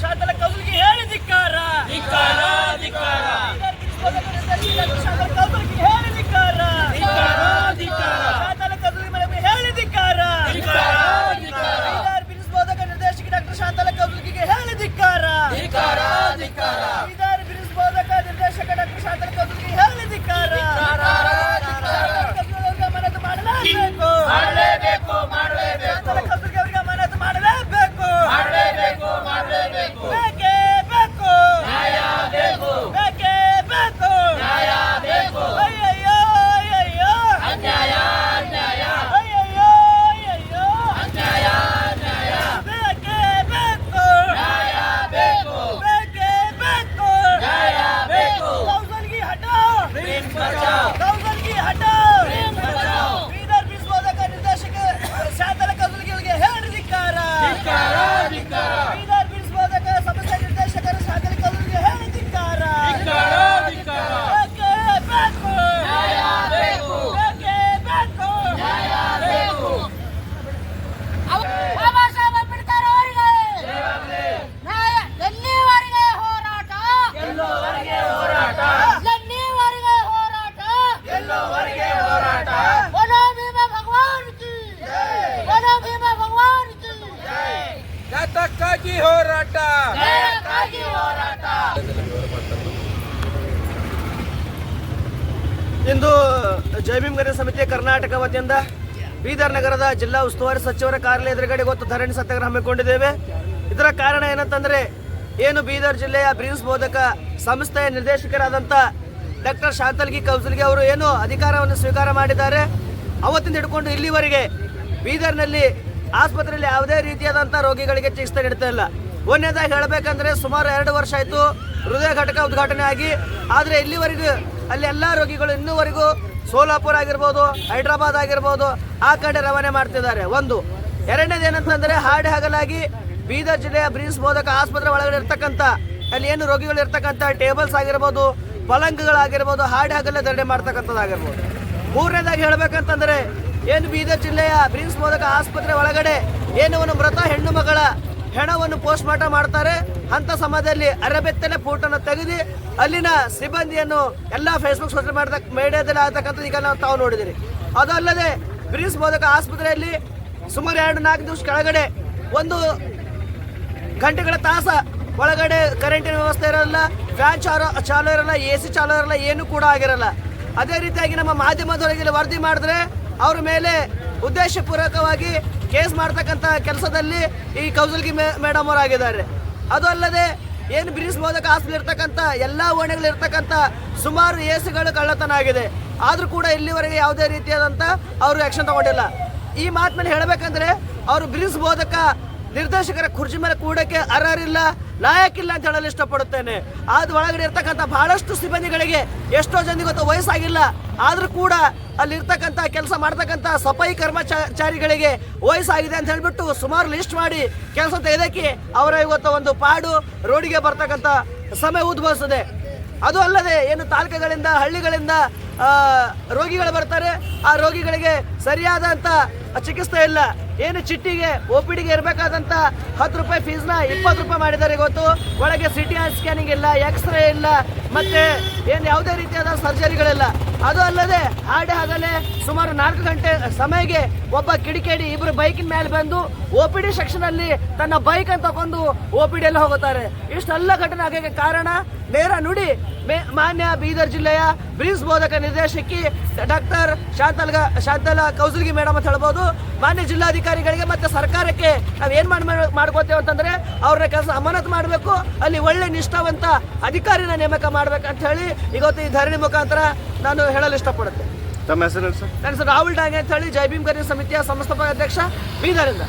ಶಾಂತಲ ಕೌಸಲ್ಗಿ ಹೇಳಿ ಧಿಕ್ಕಾರ. ಶಾಂತಲ ಕೌಸಲ್ಗಿ ಹೇಳಿ ಧಿಕ್ಕಾರ. ಶಾಂತಲ ಕೌಸಲ್ಗಿ ಮೇಡಮ್ ಹೇಳಿ ಧಿಕ್ಕಾರ. ಬೀದರ್ ಬಿಡಿಸಬಹುದಕ ನಿರ್ದೇಶಕಿ ಡಾಕ್ಟರ್ ಶಾಂತಲ ಕೌಸಲ್ಗಿಗೆ ಹೇಳಿ ಧಿಕ್ಕಾರ. ಬೀದರ್ ಬಿಡಿಸಬಹುದಕ ನಿರ್ದೇಶಕ ಡಾಕ್ಟರ್ ಶಾಂತಲ ಕೌಸಲ್ಗಿಗೆ ಹೇಳಿ ಧಿಕ್ಕಾರ. ಮನಸ್ಸು ಮಾಡಲೇಬೇಕು. ಶಾಂತಲ ಕೌಸಲ್ಗಿ ಅವರಿಗೆ ಮನಸ್ಸು ಮಾಡಲೇಬೇಕು. ಬೇಕೇ ಬೇಕು. ಬೇಕೇ ಬೇಕು. ಅಯ್ಯಯ್ಯೋ ಅಯ್ಯಯ್ಯೋ ಅಯ್ಯಯ್ಯೋ ಅಯ್ಯಯ್ಯೋ ಬೇಕೇ ಬೇಕು. ಬೇಕೇ ಬೇಕು. ಕೌಸಲ್ಗಿ ಹಟಾವ್. ಕೌಸಲ್ಗಿ ಹಟಾವ್. ಬೀದರ್ ಬಿಡಿಸಬಹುದಕ ನಿರ್ದೇಶಕ ಶಾಂತಲ ಕೌಸಲ್ಗಿ ಅವರಿಗೆ ಹೇಳಿ ಧಿಕ್ಕಾರ. ಬೀದರ್ ಬಿಡಿಸಬಹುದಕ ಸಂಸ್ಥೆ ನಿರ್ದೇಶಕರ ಶಾಂತಲ ಕೌಸಲ್ಗಿ ಹೇಳಿ ಧಿಕ್ಕಾರ. ಬೇಕೇ ಬೇಕು. ಬೇಕೇ ಬೇಕು. ಬಾಬಾ ಸಾಹೇಬ್ ಅಂಬೇಡ್ಕರ್ ಅವರಿಗೆ ನ್ಯಾಯ ಎಲ್ಲಿವರೆಗೆ ಹೋರಾಟ. ಎಲ್ಲಿವರೆಗೆ ಹೋರಾಟ. बोलो भीमा भगवान की. बोलो भीमा भगवान की. ಯಾತಕ್ಕಾಗಿ ಹೋರಾಟ. ಇಂದು ಜೈ ಭೀಮ್ ಗಣ ಸಮಿತಿ ಕರ್ನಾಟಕ ವತಿಯಿಂದ ಬೀದರ್ ನಗರದ ಜಿಲ್ಲಾ ಉಸ್ತುವಾರಿ ಸಚಿವರ ಕಾರ್ಯಾಲಯ ಎದುರುಗಡೆ ಇವತ್ತು ಧರಣಿ ಸತ್ಯಾಗ್ರಹ ಹಮ್ಮಿಕೊಂಡಿದ್ದೇವೆ. ಇದರ ಕಾರಣ ಏನಂತಂದ್ರೆ, ಏನು ಬೀದರ್ ಜಿಲ್ಲೆಯ ಬ್ರಿನ್ಸ್ ಬೋಧಕ ಸಂಸ್ಥೆಯ ನಿರ್ದೇಶಕರಾದಂಥ ಡಾಕ್ಟರ್ ಶಾಂತಲ್ಗಿ ಕೌಸಲ್ಗಿ ಅವರು ಏನು ಅಧಿಕಾರವನ್ನು ಸ್ವೀಕಾರ ಮಾಡಿದ್ದಾರೆ, ಅವತ್ತಿಂದ ಹಿಡ್ಕೊಂಡು ಇಲ್ಲಿವರೆಗೆ ಬೀದರ್ನಲ್ಲಿ ಆಸ್ಪತ್ರೆಯಲ್ಲಿ ಯಾವುದೇ ರೀತಿಯಾದಂಥ ರೋಗಿಗಳಿಗೆ ಚಿಕಿತ್ಸೆ ನೀಡ್ತಾ ಇಲ್ಲ. ಒಂದನೇದಾಗಿ ಹೇಳಬೇಕಂದ್ರೆ, ಸುಮಾರು 2 ವರ್ಷ ಆಯಿತು ಹೃದಯ ಘಟಕ ಉದ್ಘಾಟನೆ ಆಗಿ, ಆದರೆ ಇಲ್ಲಿವರೆಗೂ ಅಲ್ಲಿ ಎಲ್ಲ ರೋಗಿಗಳು ಇನ್ನೂವರೆಗೂ ಸೋಲಾಪುರ ಆಗಿರ್ಬೋದು, ಹೈದ್ರಾಬಾದ್ ಆಗಿರ್ಬೋದು, ಆ ಕಡೆ ರವಾನೆ ಮಾಡ್ತಿದ್ದಾರೆ. ಒಂದು. ಎರಡನೇದು ಏನಂತಂದರೆ, ಹಾಡೆ ಹಗಲಾಗಿ ಬೀದರ್ ಜಿಲ್ಲೆಯ ಬ್ರಿನ್ಸ್ ಬೋಧಕ ಆಸ್ಪತ್ರೆ ಒಳಗಡೆ ಇರ್ತಕ್ಕಂಥ ಅಲ್ಲಿ ಏನು ರೋಗಿಗಳು ಇರ್ತಕ್ಕಂಥ ಟೇಬಲ್ಸ್ ಆಗಿರ್ಬೋದು, ಪಲಂಗಗಳಾಗಿರ್ಬೋದು, ಹಾಡೆ ಹಗಲೇ ಧರಣಿ ಮಾಡ್ತಕ್ಕಂಥದ್ದಾಗಿರ್ಬೋದು. ಮೂರನೇದಾಗಿ ಹೇಳಬೇಕಂತಂದರೆ, ಏನು ಬೀದರ್ ಜಿಲ್ಲೆಯ ಬ್ರಿನ್ಸ್ ಬೋಧಕ ಆಸ್ಪತ್ರೆ ಒಳಗಡೆ ಏನು ಒಂದು ಮೃತ ಹೆಣ್ಣು ಮಗಳ ಹೆಣವನ್ನು ಪೋಸ್ಟ್ ಮಾರ್ಟಮ್ ಮಾಡ್ತಾರೆ. ಅಂಥ ಸಮಯದಲ್ಲಿ ಅರೆಬೆತ್ತಲೆ ಫೋಟೋನ ತೆಗೆದು ಅಲ್ಲಿನ ಸಿಬ್ಬಂದಿಯನ್ನು ಎಲ್ಲ ಫೇಸ್ಬುಕ್ ಸೋಷಿಯಲ್ ಮೀಡಿಯಾದಲ್ಲಿ ಆಗ್ತಕ್ಕಂಥದ್ದು ಈಗ ನಾವು ತಾವು ನೋಡಿದಿರಿ. ಅದಲ್ಲದೆ ಬ್ರಿನ್ಸ್ ಬೋಧಕ ಆಸ್ಪತ್ರೆಯಲ್ಲಿ ಸುಮಾರು 2-4 ದಿವಸ ಕೆಳಗಡೆ 1 ಗಂಟೆಗಳ ತಾಸ ಒಳಗಡೆ ಕರೆಂಟಿನ ವ್ಯವಸ್ಥೆ ಇರಲ್ಲ, ಫ್ಯಾನ್ ಚಾಲು ಇರಲ್ಲ, AC ಚಾಲು ಇರಲ್ಲ, ಏನೂ ಕೂಡ ಆಗಿರಲ್ಲ. ಅದೇ ರೀತಿಯಾಗಿ ನಮ್ಮ ಮಾಧ್ಯಮದವರಿಗೆ ವರದಿ ಮಾಡಿದ್ರೆ ಅವ್ರ ಮೇಲೆ ಉದ್ದೇಶಪೂರ್ವಕವಾಗಿ ಕೇಸ್ ಮಾಡ್ತಕ್ಕಂಥ ಕೆಲಸದಲ್ಲಿ ಈ ಕೌಸಲ್ಗಿ ಮೇಡಮ್ ಅವರಾಗಿದ್ದಾರೆ. ಅದು ಅಲ್ಲದೆ ಏನು ಬ್ರಿನ್ಸ್ ಬೋಧಕ ಆಸ್ಪತ್ರೆ ಇರ್ತಕ್ಕಂಥ ಎಲ್ಲ ಓಣೆಗಳಿರ್ತಕ್ಕಂಥ ಸುಮಾರು AC ಕಳ್ಳತನ ಆಗಿದೆ. ಆದರೂ ಕೂಡ ಇಲ್ಲಿವರೆಗೆ ಯಾವುದೇ ರೀತಿಯಾದಂಥ ಅವರು ಆ್ಯಕ್ಷನ್ ತಗೊಂಡಿಲ್ಲ. ಈ ಮಾತು ಮೇಲೆ ಹೇಳಬೇಕಂದ್ರೆ, ಅವರು ಬ್ರಿನ್ಸ್ ಬೋಧಕ ನಿರ್ದೇಶಕರ ಕುರ್ಚಿ ಮೇಲೆ ಕೂಡಕ್ಕೆ ಅರ್ಹರಿಲ್ಲ, ಲಾಯಕ್ಕಿಲ್ಲ ಅಂತ ಹೇಳಲು ಇಷ್ಟಪಡುತ್ತೇನೆ. ಅದು ಒಳಗಡೆ ಇರ್ತಕ್ಕಂಥ ಬಹಳಷ್ಟು ಸಿಬ್ಬಂದಿಗಳಿಗೆ ಎಷ್ಟೋ ಜನರಿಗೆ ಗೊತ್ತು ವಯಸ್ಸಾಗಿಲ್ಲ, ಆದರೂ ಕೂಡ ಅಲ್ಲಿರ್ತಕ್ಕಂಥ ಕೆಲಸ ಮಾಡ್ತಕ್ಕಂಥ ಸಫಾಯಿ ಕರ್ಮಚಾರಿಗಳಿಗೆ ವಯಸ್ಸಾಗಿದೆ ಅಂತ ಹೇಳಿಬಿಟ್ಟು ಸುಮಾರು ಲಿಸ್ಟ್ ಮಾಡಿ ಕೆಲಸ ತೆಗೆದಕ್ಕೆ ಅವರ ಇವತ್ತು ಒಂದು ಪಾಡು ರೋಡಿಗೆ ಬರ್ತಕ್ಕಂಥ ಸಮಯ ಉದ್ಭವಿಸ್ತದೆ. ಅದು ಅಲ್ಲದೆ ಏನು ತಾಲೂಕುಗಳಿಂದ ಹಳ್ಳಿಗಳಿಂದ ರೋಗಿಗಳು ಬರ್ತಾರೆ, ಆ ರೋಗಿಗಳಿಗೆ ಸರಿಯಾದಂಥ ಚಿಕಿತ್ಸೆ ಇಲ್ಲ. ಏನು ಚಿಟ್ಟಿಗೆ OPDಗೆ ಇರಬೇಕಾದಂಥ 10 ರೂಪಾಯಿ ಫೀಸ್ನ 20 ರೂಪಾಯಿ ಮಾಡಿದ್ದಾರೆ ಇವತ್ತು. ಒಳಗೆ CT ಸ್ಕ್ಯಾನಿಂಗ್ ಇಲ್ಲ, ಎಕ್ಸ್ರೇ ಇಲ್ಲ, ಮತ್ತೆ ಏನು ಯಾವುದೇ ರೀತಿಯಾದ ಸರ್ಜರಿಗಳಿಲ್ಲ. ಅದು ಅಲ್ಲದೆ ಹಾಡೆ ಹಗಲೇ ಸುಮಾರು 4 ಗಂಟೆ ಸಮಯಕ್ಕೆ ಒಬ್ಬ ಕಿಡಿಕೇಡಿ ಇಬ್ಬರು ಬೈಕಿನ ಮೇಲೆ ಬಂದು OPD ಸೆಕ್ಷನಲ್ಲಿ ತನ್ನ ಬೈಕ್ ಅಂತ ತಗೊಂಡು OPDಯಲ್ಲಿ ಹೋಗುತ್ತಾರೆ. ಇಷ್ಟೆಲ್ಲ ಘಟನೆ ಆಗಕ್ಕೆ ಕಾರಣ ನೇರ ನುಡಿ ಮಾನ್ಯ ಬೀದರ್ ಜಿಲ್ಲೆಯ ಬ್ರಿನ್ಸ್ ಬೋಧಕ ನಿರ್ದೇಶಕಿ ಡಾಕ್ಟರ್ ಶಾಂತಲ ಕೌಸಲ್ಗಿ ಮೇಡಮ್ ಅಂತ ಹೇಳ್ಬೋದು. ಮಾನ್ಯ ಜಿಲ್ಲಾಧಿಕಾರಿಗಳಿಗೆ ಮತ್ತೆ ಸರ್ಕಾರಕ್ಕೆ ನಾವೇನ್ ಮಾಡ್ಕೋತೇವೆ ಅಂತಂದ್ರೆ, ಅವ್ರನ್ನ ಕೆಲಸ ಅಮಾನತು ಮಾಡಬೇಕು, ಅಲ್ಲಿ ಒಳ್ಳೆ ನಿಷ್ಠಾವಂತ ಅಧಿಕಾರಿನ ನೇಮಕ ಮಾಡ್ಬೇಕಂತ ಹೇಳಿ ಇವತ್ತು ಈ ಧರಣಿ ಮುಖಾಂತರ ನಾನು ಹೇಳಲು ಇಷ್ಟಪಡುತ್ತೆ. ತಮ್ಮ ಹೆಸರು ಸರ್? ನನ್ನ ಹೆಸರು ರಾಹುಲ್ ಡಾಂಗೆ ಅಂತ ಹೇಳಿ, ಜೈ ಭೀಮ್ ಗಣ ಸಮಿತಿಯ ಸಂಸ್ಥಾಪಕ ಅಧ್ಯಕ್ಷ ಬೀದರಿಂದ.